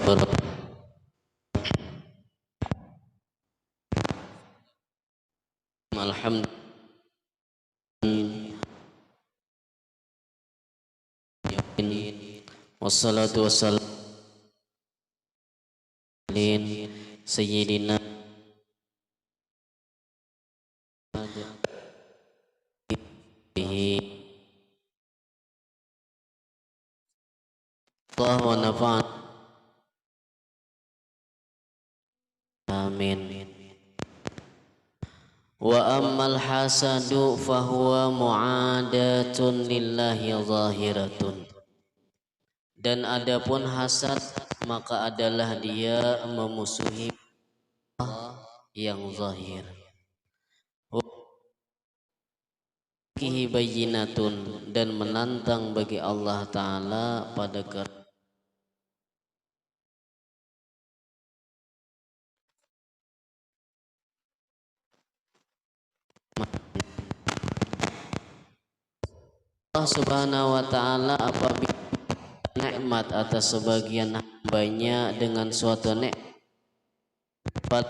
wabarakatuh. Alhamdulillah, wassalatu wassalamu ala sayyidina bihi Allah wa nafa'ana amin. Wa ammal hasadu fahuwa mu'adatun lillahi zahiratun. Dan adapun hasad maka adalah dia memusuhi Allah yang zahir. Kihi bayyinatun, dan menantang bagi Allah Ta'ala pada Allah Subhanahu wa Ta'ala apabila nikmat atas sebagian hambanya dengan suatu nikmat,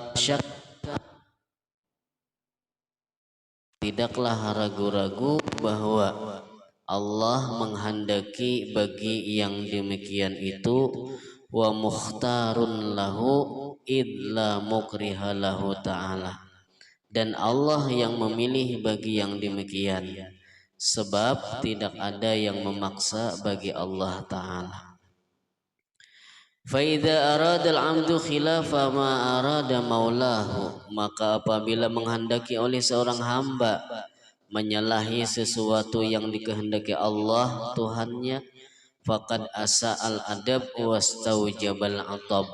tidaklah ragu-ragu bahwa Allah menghendaki bagi yang demikian itu, wa mukhtarun lahu idla mukriha lahu ta'ala, dan Allah yang memilih bagi yang demikian, sebab tidak ada yang memaksa bagi Allah Ta'ala. Faida aradal amdu khilafa ma arada maulahu, maka apabila menghendaki oleh seorang hamba menyalahi sesuatu yang dikehendaki Allah Tuhannya, faqad asa'al adab wastaujabal atab,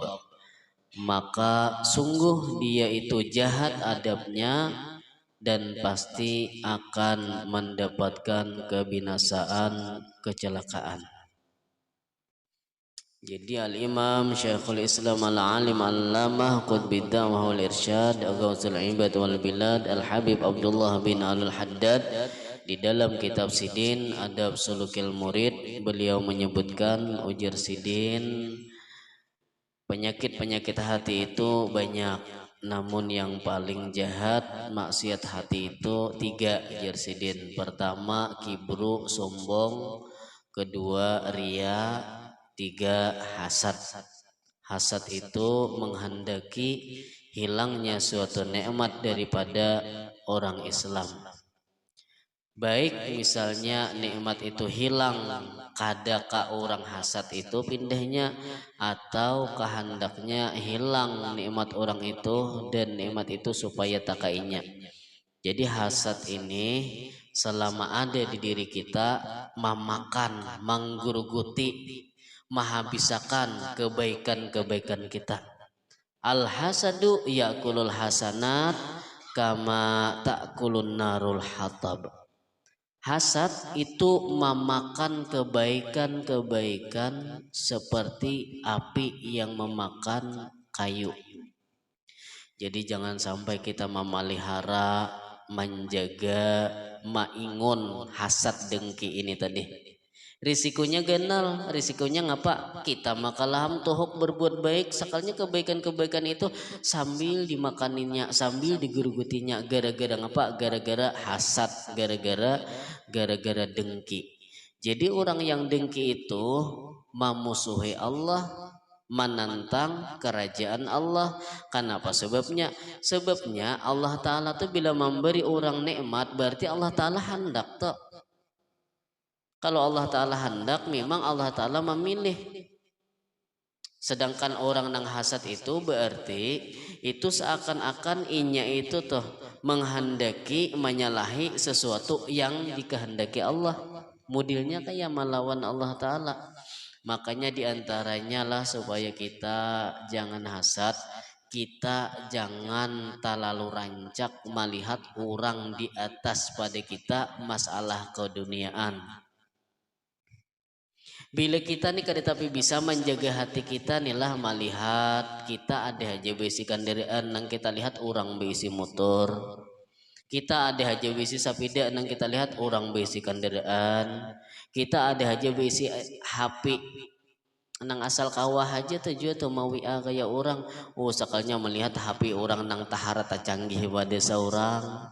maka sungguh dia itu jahat adabnya dan pasti akan mendapatkan kebinasaan, kecelakaan. Jadi al-Imam Syekhul Islam al-Alim al-Allamah Qutbid Da'wah wal Irsyad Ghausul Ibad wal Bilad Al-Habib Abdullah bin Al-Haddad di dalam kitab Sidin Adab Sulukil Murid, beliau menyebutkan ujar Sidin, penyakit-penyakit hati itu banyak, namun yang paling jahat maksiat hati itu 3, ujar Sidin. Pertama kibru, sombong. Kedua ria. 3 hasad. Hasad itu menghendaki hilangnya suatu nikmat daripada orang Islam. Baik misalnya nikmat itu hilang kadaka orang hasad itu pindahnya, atau kehendaknya hilang nikmat orang itu dan nikmat itu supaya takainya. Jadi hasad ini selama ada di diri kita memakan, menggeruguti, menghabiskan kebaikan-kebaikan kita. Al-hasadu yakulul hasanat kama ta'kulun narul hatab. Hasad itu memakan kebaikan-kebaikan seperti api yang memakan kayu. Jadi jangan sampai kita memelihara, menjaga, maingun hasad dengki ini tadi. Risikonya genal, risikonya ngapa? Kita makalaham tohok berbuat baik, sakalnya kebaikan-kebaikan itu sambil dimakaninya, sambil digerugutinya, gara-gara ngapa? Gara-gara hasad, gara-gara dengki. Jadi orang yang dengki itu memusuhi Allah, menantang kerajaan Allah. Kenapa sebabnya? Sebabnya Allah Ta'ala tuh bila memberi orang nikmat berarti Allah Ta'ala hendak tuh. Kalau Allah Ta'ala hendak, memang Allah Ta'ala memilih. Sedangkan orang nang hasad itu berarti itu seakan-akan inya itu tuh menghendaki, menyalahi sesuatu yang dikehendaki Allah. Modilnya kayak melawan Allah Ta'ala. Makanya diantaranya lah supaya kita jangan hasad, kita jangan terlalu rancak melihat orang di atas pada kita masalah keduniaan. Bila kita nih tapi bisa menjaga hati kita nih lah melihat kita ada aja besi kendaraan nang kita lihat orang besi motor, kita ada aja besi sepeda nang kita lihat orang besi kendaraan, kita ada aja besi HP nang asal kawah aja tuh juga tuh mau WA kayak orang, oh sakalnya melihat HP orang nang tahara canggih pada seorang.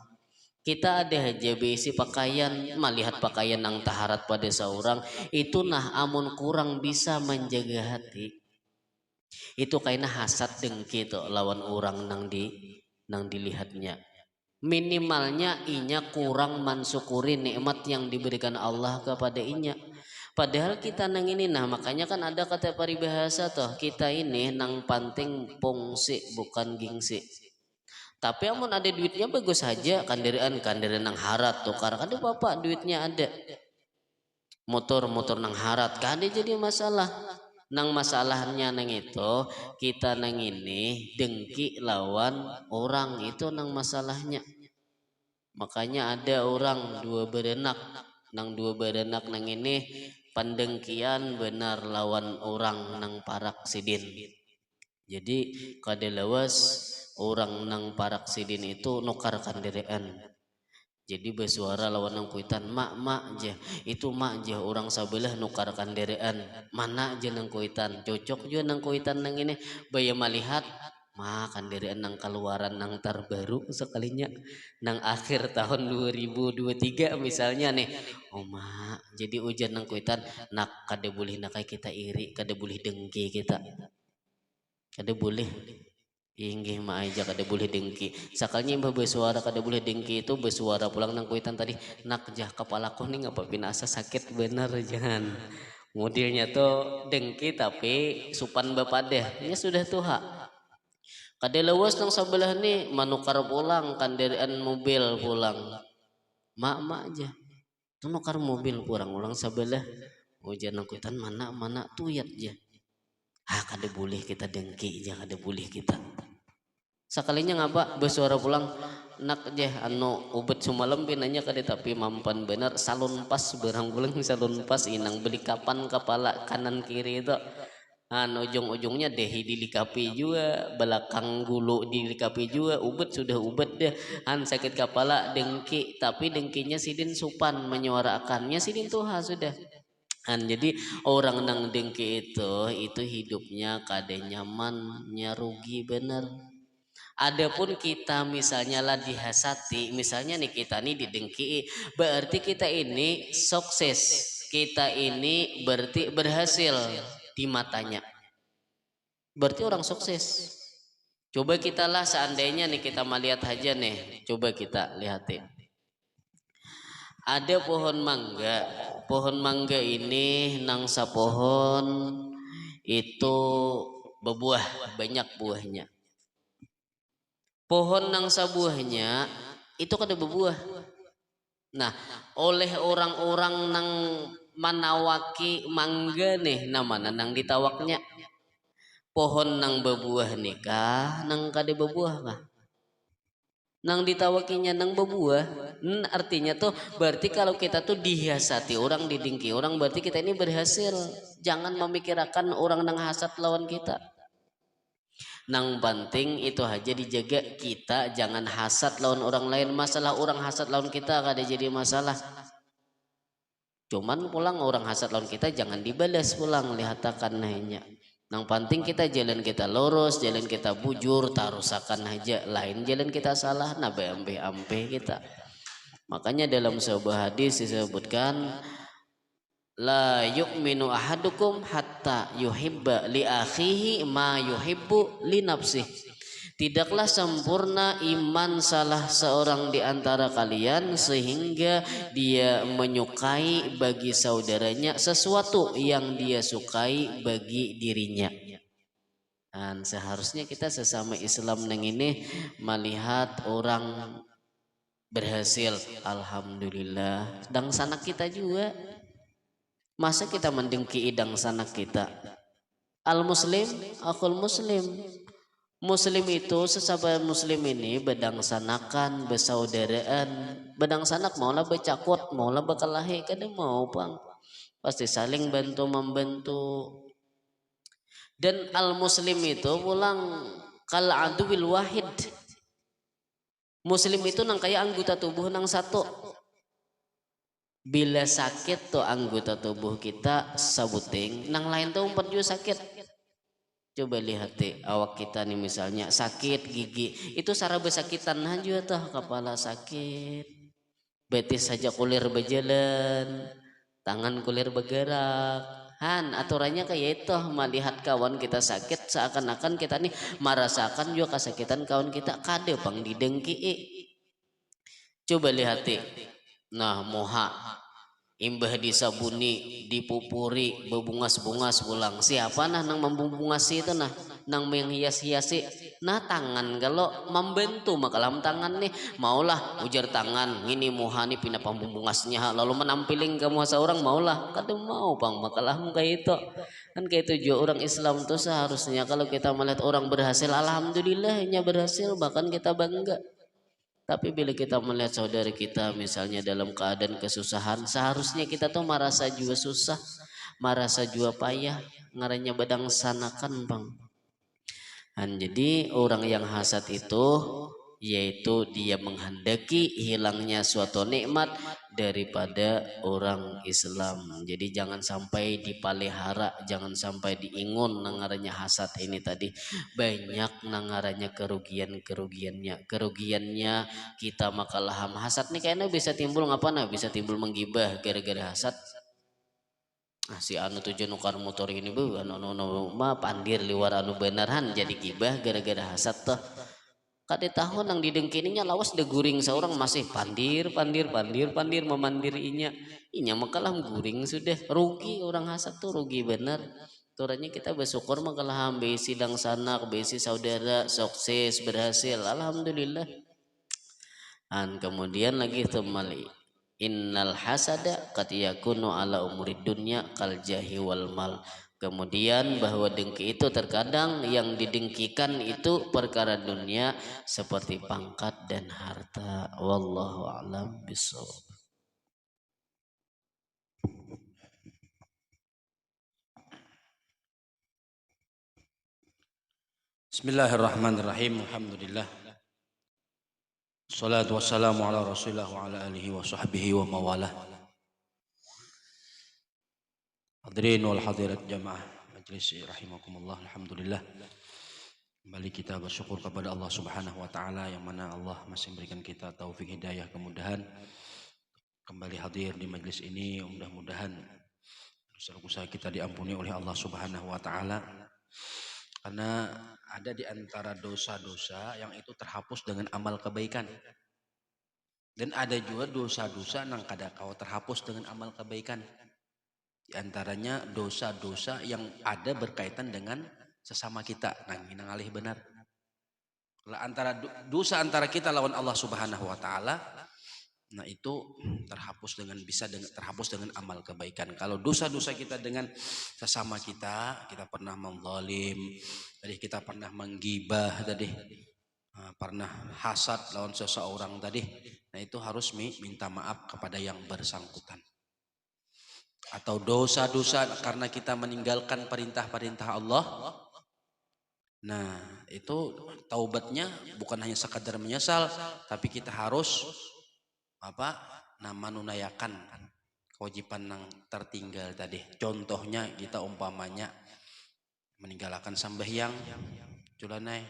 Kita ada aja besi pakaian, melihat pakaian nang taharat pada seorang, itu nah amun kurang bisa menjaga hati, itu kayaknya hasad dengki tuh lawan orang nang dilihatnya. Minimalnya inya kurang mensyukuri nikmat yang diberikan Allah kepada inya. Padahal kita nang ini, nah makanya kan ada kata paribahasa toh, kita ini nang panting pungsi bukan gengsi. Tapi amun ada duitnya bagus saja, kanderan nang harat tukar kan bapak duitnya ada, motor nang harat kan jadi masalah. Nang masalahnya nang itu kita nang ini dengki lawan orang, itu nang masalahnya. Makanya ada orang dua berenak, nang dua berenak nang ini pendengkian benar lawan orang nang parak sidin. Jadi kada lawas orang nang parak sidin itu nukarkan derean. Jadi bersuara lawan nang kuitan, mak aja, itu mak aja orang sebelah nukarkan derean, mana aja nang kuitan, cocok juga nang kuitan nang ini, baya melihat makan derean nang keluaran nang terbaru sekalinya, nang akhir tahun 2023 misalnya nih, oh mak, jadi ujian nang kuitan, nak kada boleh nak kita iri, kada boleh dengki kita, kada boleh. Inggih mah aja kada boleh dengki. Sakalnya mbah bersuara kada boleh dengki itu bersuara pulang nang kuitan tadi, nak jah kepalaku nih ngapa binasa sakit bener jangan. Modelnya tuh dengki tapi supan bapadah. Ya sudah tuh hak. Kada lewas nang sebelah nih manukar pulang kanderan mobil pulang. Mak aja. Tuh nukar mobil pulang ulang sebelah. Ujian nang kuitan mana tuyat aja. Kada boleh kita dengki aja, kada boleh kita. Sekalinya ngapa bersuara pulang, nak jeh anu ubet sumalam pinanya kada tapi mampan benar salon pas berang bulang salon pas inang beli kapan kepala kanan kiri itu ujung-ujungnya dehi dilikapi juga, belakang gulu dilikapi juga, ubet sudah ubet deh, sakit kepala dengki, tapi dengkinya sidin supan menyuarakannya sidin tuha sudah. Jadi orang nang dengki itu hidupnya kada nyamannya rugi bener. Adapun kita misalnya lah dihasati, misalnya nih kita nih didengki, berarti kita ini sukses, kita ini berarti berhasil di matanya, berarti orang sukses. Coba kita lah seandainya nih kita melihat aja nih, coba kita lihatin. Ada pohon mangga ini nangsa pohon itu berbuah, banyak buahnya. Pohon nang sabuahnya itu kada berbuah. Nah, oleh orang-orang nang manawaki mangga nih namanya nang ditawaknya. Pohon nang berbuah nikah nang kada berbuah kah? Nang ditawakinya nang berbuah, artinya tuh berarti kalau kita tuh dihiasati orang, didengki orang, berarti kita ini berhasil. Jangan memikirkan orang nang hasad lawan kita. Nang penting itu aja dijaga, kita jangan hasad lawan orang lain. Masalah orang hasad lawan kita kada jadi masalah, cuman pulang orang hasad lawan kita jangan dibalas pulang lihatakan nahnya. Nang penting kita jalan kita lurus, jalan kita bujur, tarusakan aja lain jalan kita salah nabe ampe kita. Makanya dalam sebuah hadis disebutkan, la yu'minu ahadukum hatta yuhibba li akhihi ma yuhibbu li nafsih. Tidaklah sempurna iman salah seorang di antara kalian sehingga dia menyukai bagi saudaranya sesuatu yang dia sukai bagi dirinya. Dan seharusnya kita sesama Islam neng ini melihat orang berhasil, alhamdulillah. Dan sanak kita juga. Masa kita mendengki idang sanak kita? Al muslim akul muslim. Muslim itu sesama muslim ini bedang sanakan, bersaudaraan. Bedang sanak maulah bercakut, maulah berkelahi, kada mau bang. Pasti saling bantu membantu. Dan al muslim itu pulang kal aduwil wahid. Muslim itu nang kaya anggota tubuh nang satu. Bila sakit tuh anggota tubuh kita sabuting, nang lain tuh umpat juga sakit. Coba lihat deh awak kita nih misalnya sakit gigi, itu sarah besakitan aja tuh, kepala sakit, betis saja kulir berjalan, tangan kulir bergerak. Han aturannya kayak itu, melihat kawan kita sakit seakan-akan kita nih merasakan juga kesakitan kawan kita, kade pang didengki. Coba lihat deh, nah moha imbah disabuni, dipupuri, bebungas-bungas pulang. Siapa nah nang membungasi itu nah, nang menghias-hiasi. Nah tangan kalau membantu makalam tangan nih, maulah ujar tangan, ini muhani pindah pembungasnya, lalu menampiling kamu seorang maulah, kadang mau bang makalam kayak itu. Kan kayak itu juga orang Islam tuh seharusnya kalau kita melihat orang berhasil, alhamdulillahnya berhasil, bahkan kita bangga. Tapi bila kita melihat saudari kita misalnya dalam keadaan kesusahan, seharusnya kita tuh merasa juga susah, merasa juga payah, ngaranya badang sanakan bang. Dan jadi orang yang hasad itu yaitu dia menghendaki hilangnya suatu nikmat daripada orang Islam. Jadi jangan sampai dipelihara, jangan sampai diingun nangaranya hasad ini tadi. Banyak nangaranya kerugiannya kita makalaham hasad nih kayaknya bisa timbul ngapa nah, bisa timbul menggibah gara-gara hasad. Ah, si anu tujuan nukar motor ini bu anu mah pandir liwar anu beneran jadi gibah gara-gara hasad tuh. Kade tahun yang didengkininya lawas de guring seorang masih pandir memandirinya. Inya makalah guring sudah, rugi orang hasad tuh, rugi bener. Turanya kita bersyukur makalah besi sidang sanak, besi saudara sukses berhasil, alhamdulillah. Dan kemudian lagi temali, innal hasada qad yakunu ala umuri dunya kal jahi wal mal. Kemudian bahwa dengki itu terkadang yang didengkikan itu perkara dunia seperti pangkat dan harta. Wallahu a'lam bishawab. Bismillahirrahmanirrahim. Alhamdulillah. Salatu wassalamu ala Rasulillah wa ala alihi wa sahbihi wa mawalah. Hadirin wal hadirat jamaah majlis rahimakumullah. Alhamdulillah. Kembali kita bersyukur kepada Allah Subhanahu wa taala yang mana Allah masih memberikan kita taufik hidayah kemudahan kembali hadir di majlis ini. Mudah-mudahan dosa-dosa kita diampuni oleh Allah Subhanahu wa taala. Karena ada di antara dosa-dosa yang itu terhapus dengan amal kebaikan. Dan ada juga dosa-dosa yang kada kau terhapus dengan amal kebaikan. Di antaranya dosa-dosa yang ada berkaitan dengan sesama kita. Nah, ini ngalih benar. Antara dosa antara kita lawan Allah Subhanahu wa taala, nah itu terhapus dengan amal kebaikan. Kalau dosa-dosa kita dengan sesama kita, kita pernah menzalim, tadi kita pernah menggibah tadi, pernah hasad lawan seseorang tadi, nah itu harus minta maaf kepada yang bersangkutan. Atau dosa-dosa karena kita meninggalkan perintah-perintah Allah, nah itu taubatnya bukan hanya sekadar menyesal, tapi kita harus menunayakan kewajiban yang tertinggal tadi. Contohnya kita umpamanya meninggalkan sembahyang culanai.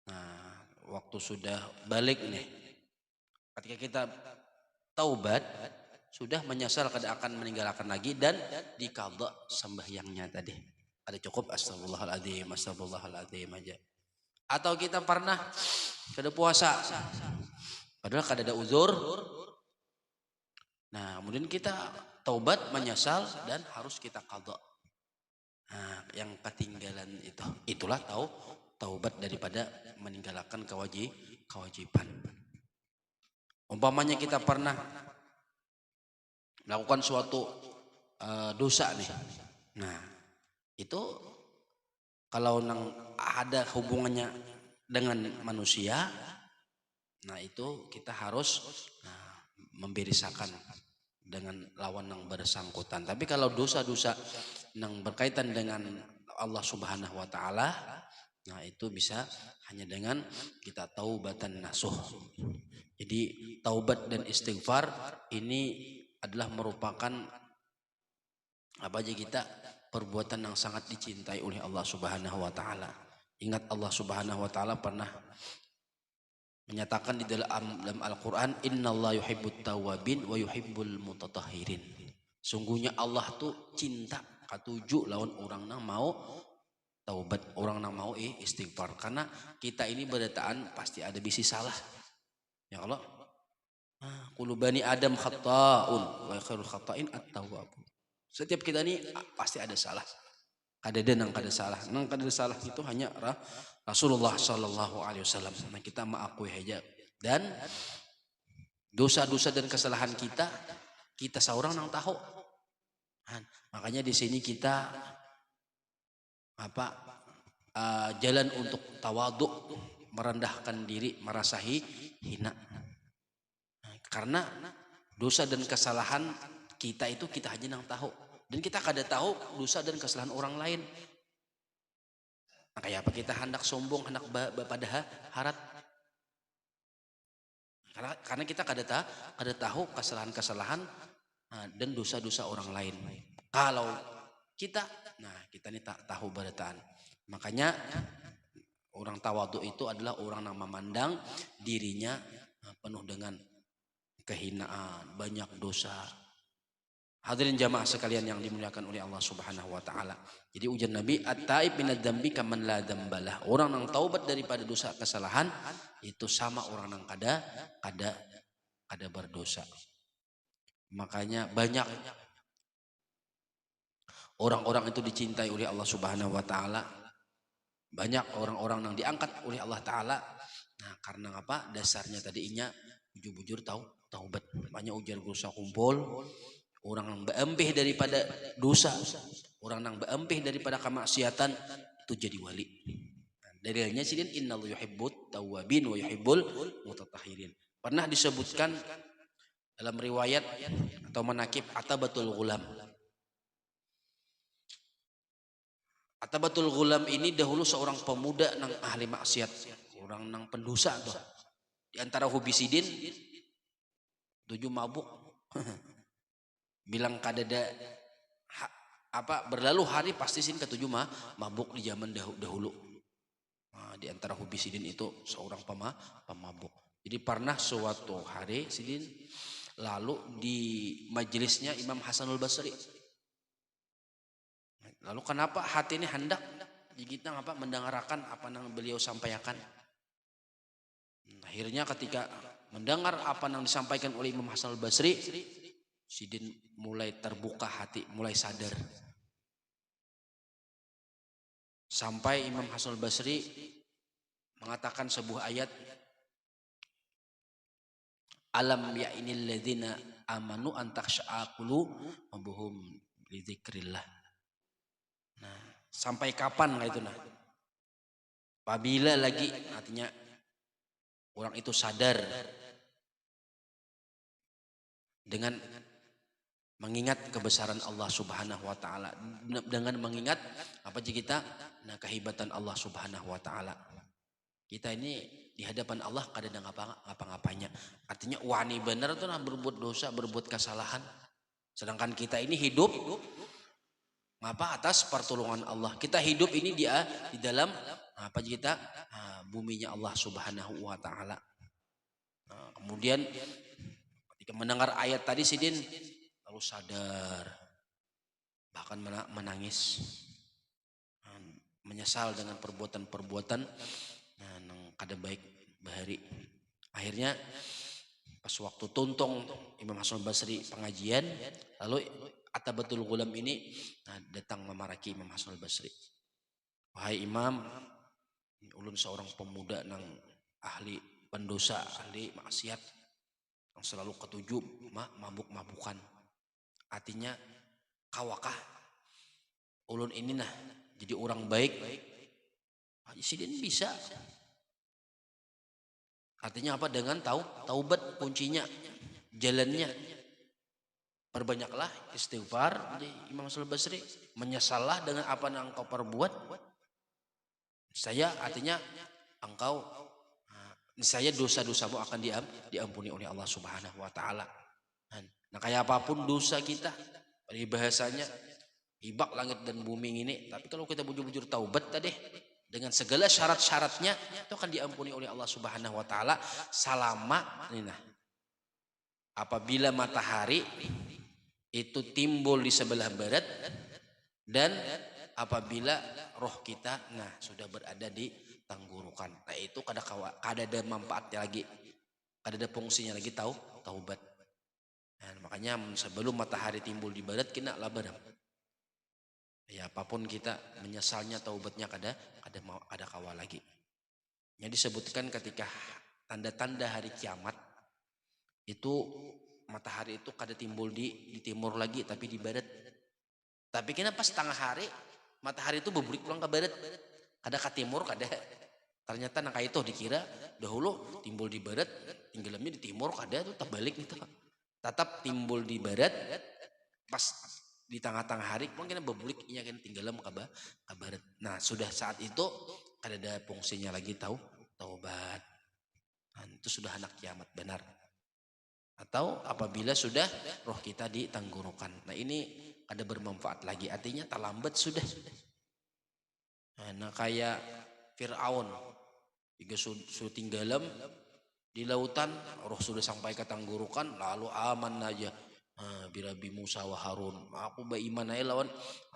Nah, waktu sudah balik nih, ketika kita taubat, sudah menyesal kada akan meninggalkan lagi dan dikadha sembahyangnya tadi. Ada cukup astagfirullahaladzim aja. Atau kita pernah kada puasa, padahal kada ada uzur. Nah, kemudian kita taubat menyesal dan harus kita qadha. Nah, yang ketinggalan itulah taubat daripada meninggalkan kewajiban. Umpamanya kita pernah melakukan suatu dosa nih. Nah, itu kalau ada hubungannya dengan manusia, nah itu kita harus membirisakan dengan lawan yang bersangkutan. Tapi kalau dosa-dosa yang berkaitan dengan Allah Subhanahu wa taala, nah itu bisa hanya dengan kita taubatan nasuh. Jadi taubat dan istighfar ini adalah merupakan apa aja kita perbuatan yang sangat dicintai oleh Allah Subhanahu wa taala. Ingat Allah Subhanahu wa taala pernah menyatakan di dalam Al-Qur'an, innallaha yuhibbut tawwabin wa yuhibbul mutatahhirin. Sungguhnya Allah tuh cinta katuju lawan orang nang mau taubat, orang nang mau istighfar. Karena kita ini berdataan pasti ada bisi salah. Ya Allah, kullu bani Adam khata'un wa khairul khata'in at-tawwabun. Setiap kita ini pasti ada salah. Kada nang kada salah. Nang kada salah itu hanya Rasulullah sallallahu alaihi wasallam. Nah, kita mengakui aja. Dan dosa-dosa dan kesalahan kita seorang nang tahu. Makanya di sini kita jalan untuk tawaduk, merendahkan diri, merasa hina. Karena dosa dan kesalahan kita itu kita hanya nang tahu. Dan kita kada tahu dosa dan kesalahan orang lain. Makanya apa kita hendak sombong, hendak pada harat. Karena kita kada tahu kesalahan-kesalahan dan dosa-dosa orang lain. Kalau kita ini tak tahu berataan. Makanya orang tawadhu itu adalah orang yang memandang dirinya penuh dengan kehinaan, banyak dosa. Hadirin jamaah sekalian yang dimuliakan oleh Allah Subhanahu wa taala. Jadi ujar Nabi, at-taib minadz dzambi kaman la dzambalah. Orang yang taubat daripada dosa kesalahan itu sama orang yang kada berdosa. Makanya banyak orang-orang itu dicintai oleh Allah Subhanahu wa taala. Banyak orang-orang yang diangkat oleh Allah taala. Nah, karena apa? Dasarnya tadinya bujur-bujur taubat. Banyak ujar dosa kumpul. Orang yang beempih daripada dosa, orang yang beempih daripada kemaksiatan itu jadi wali. Dalilnya sidin innallaha yuhibbut tawwabin wa yuhibbul mutatahhirin. Pernah disebutkan dalam riwayat atau manakib Atabatul Ghulam. Atabatul Ghulam ini dahulu seorang pemuda nang ahli maksiat, orang nang pendosa tuh. Di antara hobi sidin 7 mabuk. Bilang kadada berlalu hari pasti sin ketujuh mabuk di zaman dahulu. Nah, di antara hobi sidin itu seorang pemabuk. Jadi pernah suatu hari sidin lalu di majelisnya Imam Hasanul Basri. Lalu kenapa hati ini hendak kita mendengarkan apa yang beliau sampaikan. Akhirnya ketika mendengar apa yang disampaikan oleh Imam Hasanul Basri, sidin mulai terbuka hati, mulai sadar. Sampai Imam Hasan Basri mengatakan sebuah ayat, alam ya'inil ladzina amanu an takhsha'a qulubuhum li dzikrillah. Nah, sampai kapan itu apabila lagi artinya orang itu sadar dengan mengingat kebesaran Allah Subhanahu wa taala, dengan mengingat kita kehebatan Allah Subhanahu wa taala. Kita ini di hadapan Allah kada ngapa-ngapanya. Artinya wani benar tuh berbuat dosa, berbuat kesalahan. Sedangkan kita ini hidup atas pertolongan Allah. Kita hidup ini di dalam buminya Allah Subhanahu wa taala. Kemudian ketika mendengar ayat tadi sidin lalu sadar, bahkan menangis, menyesal dengan perbuatan-perbuatan yang kada baik bahari. Akhirnya pas waktu tuntung Imam Hasan Basri pengajian, lalu Atabatul Ghulam ini datang memaraki Imam Hasan Basri. Wahai Imam, ulun seorang pemuda nang ahli pendosa, ahli maksiat, yang selalu ketujuh mabuk-mabukan. Artinya kawakah ulun ini jadi orang baik. Sidin bisa. Artinya apa? Dengan taubat kuncinya, jalannya. Perbanyaklah istighfar. Imam Hasan Basri, menyesallah dengan apa yang engkau perbuat. Saya artinya engkau saya dosa-dosamu akan diampuni oleh Allah Subhanahu wa taala. Nah kayak apapun dosa kita, dari bahasanya hibak langit dan bumi ini, tapi kalau kita bujur-bujur taubat tadi dengan segala syarat-syaratnya itu akan diampuni oleh Allah Subhanahu wa taala selama ini. Nah, apabila matahari itu timbul di sebelah barat dan apabila roh kita sudah berada di tenggorokan. Nah, itu kada ada manfaatnya lagi. Kada ada fungsinya lagi taubat. Nah, makanya sebelum matahari timbul di barat kena lah barang. Ya apapun kita menyesalnya taubatnya ada kawal lagi. Yang disebutkan ketika tanda-tanda hari kiamat itu matahari itu kada timbul di timur lagi tapi di barat. Tapi kena pas tengah hari matahari itu berbulik pulang ke barat. Kada ke timur kada. Ternyata nangka itu dikira dahulu timbul di barat, tenggelamnya di timur kada tuh terbalik gitu. Tetap timbul di barat pas di tengah-tengah hari mungkin berbulik iya kan tenggelam ke barat. Nah, sudah saat itu kada ada fungsinya lagi taubat. Nah, itu sudah anak kiamat benar. Atau apabila sudah roh kita di tenggorokan. Nah, ini kada bermanfaat lagi, artinya terlambat sudah. Nah, kayak Fir'aun jika sudah tenggelam di lautan, roh sudah sampai ke tenggorokan, lalu aman aja birabi Musa wa Harun. Aku beriman aja lawan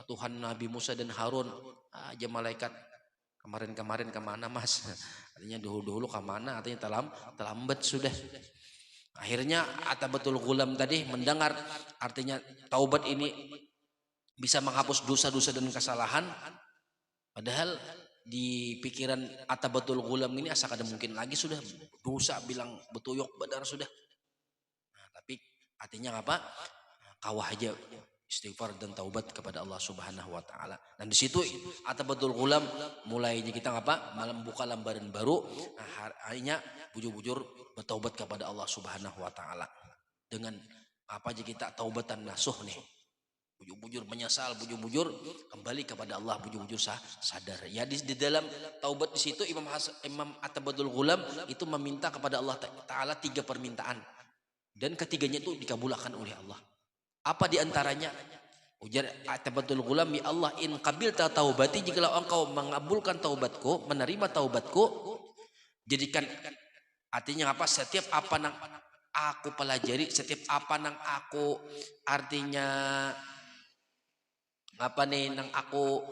Tuhan Nabi Musa dan Harun. Aja malaikat kemarin-kemarin kemana mas? Artinya dahulu-dahulu kemana? Artinya terlambat sudah. Akhirnya Atabatul Ghulam tadi mendengar artinya taubat ini bisa menghapus dosa-dosa dan kesalahan. Padahal di pikiran Atabatul Ghulam ini asa kada mungkin lagi sudah dosa bilang betuyok badar sudah. Nah, tapi artinya apa? Kawah aja istighfar dan taubat kepada Allah Subhanahu wa taala. Dan di situ Atabatul Ghulam mulainya kita apa? Malam buka lembaran baru. Nah, harinya bujur-bujur bertaubat kepada Allah Subhanahu wa taala. Dengan apa aja kita taubatan nasuh nih. Bujur-bujur menyesal, bujur-bujur kembali kepada Allah, bujur-bujur sadar. Ya di dalam taubat di situ Imam Atabatul Ghulam itu meminta kepada Allah Taala 3 permintaan dan ketiganya itu dikabulkan oleh Allah. Apa diantaranya? Ujar Atabatul Ghulam, ya Allah, in qabilta taubati, jikalau engkau mengabulkan taubatku, menerima taubatku, jadikan artinya apa? Setiap apa nang aku pelajari, setiap apa nang aku artinya apa nih nang aku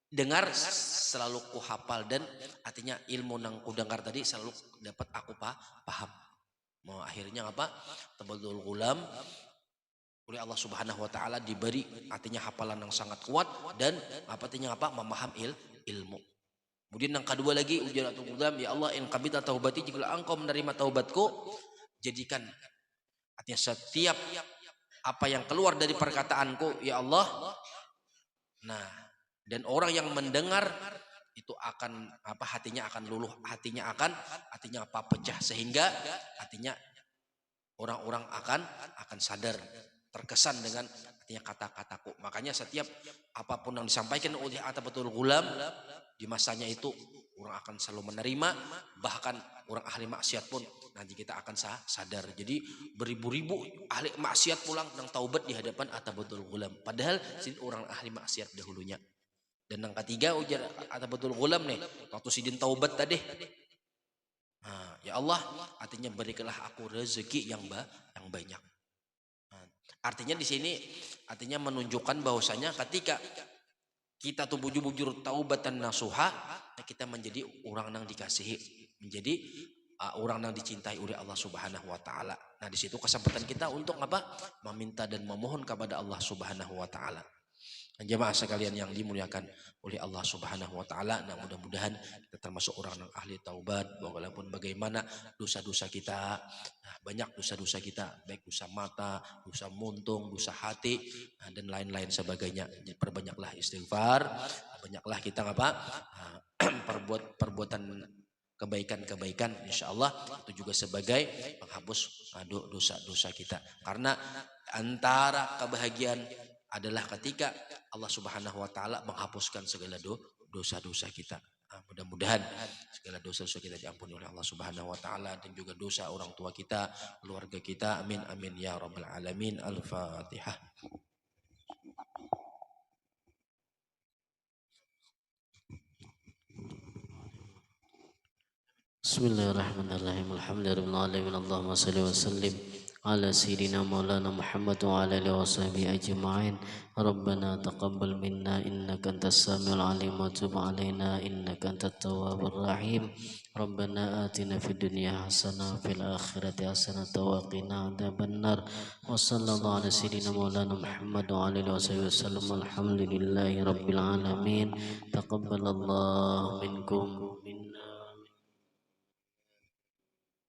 dengar selalu ku hafal dan artinya ilmu nang ku dengar tadi selalu dapat aku paham. Mau akhirnya apa? Atabatul Ghulam oleh Allah Subhanahu wa taala diberi artinya hafalan yang sangat kuat dan artinya apa? Memaham ilmu. Kemudian yang kedua lagi ujar Atabatul Ghulam, ya Allah, in qabita taubati, jika engkau menerima taubatku, jadikan artinya setiap apa yang keluar dari perkataanku, ya Allah. Nah, dan orang yang mendengar itu akan apa? Hatinya akan luluh, hatinya apa? Pecah, sehingga hatinya orang-orang akan sadar, terkesan dengan artinya kata-kataku. Makanya setiap apapun yang disampaikan oleh Atabatul Ghulam di masanya itu orang akan selalu menerima, bahkan orang ahli maksiat pun nanti kita akan sadar. Jadi beribu-ribu ahli maksiat pulang dan taubat di hadapan Atabatul Ghulam. Padahal sidin orang ahli maksiat dahulunya. Dan yang ketiga ujar Atabatul Ghulam nih, waktu sidin taubat tadi. Nah, ya Allah, artinya berikanlah aku rezeki yang banyak. Nah, artinya di sini artinya menunjukkan bahwasanya ketika kita tuh bujur-bujur taubatan nasuha, kita menjadi orang yang dikasihi, menjadi orang yang dicintai oleh Allah Subhanahu wa taala. Nah, di situ kesempatan kita untuk apa? Meminta dan memohon kepada Allah Subhanahu wa taala. Jemaah sekalian yang dimuliakan oleh Allah Subhanahu wa taala, nah mudah-mudahan kita termasuk orang yang ahli taubat, walaupun bagaimana dosa-dosa kita, banyak dosa-dosa kita, baik dosa mata, dosa muntung, dosa hati, dan lain-lain sebagainya. Jadi perbanyaklah istighfar, banyaklah kita perbuatan kebaikan-kebaikan, insyaallah itu juga sebagai penghapus dosa-dosa kita. Karena antara kebahagiaan adalah ketika Allah Subhanahu wa taala menghapuskan segala dosa-dosa kita. Mudah-mudahan segala dosa-dosa kita diampuni oleh Allah Subhanahu wa taala dan juga dosa orang tua kita, keluarga kita. Amin amin ya rabbal alamin. Al-Fatihah. Bismillahirrahmanirrahim. Alhamdulillahirabbil alamin. Allahumma shalli wa sallim ala sayyidina maulana Muhammad wa ala alihi washabihi ajma'in. Rabbana taqabbal minna innaka antas samiul alim wa tub alaina innaka antat tawwabur rahim. Rabbana atina fid dunya hasanah wa fil akhirati hasanah wa qina adzabannar. Wa sallallahu ala sayyidina maulana Muhammad wa ala alihi washabihi wasallam. Alhamdulillahi rabbil alamin. Taqabbalallahu minkum minna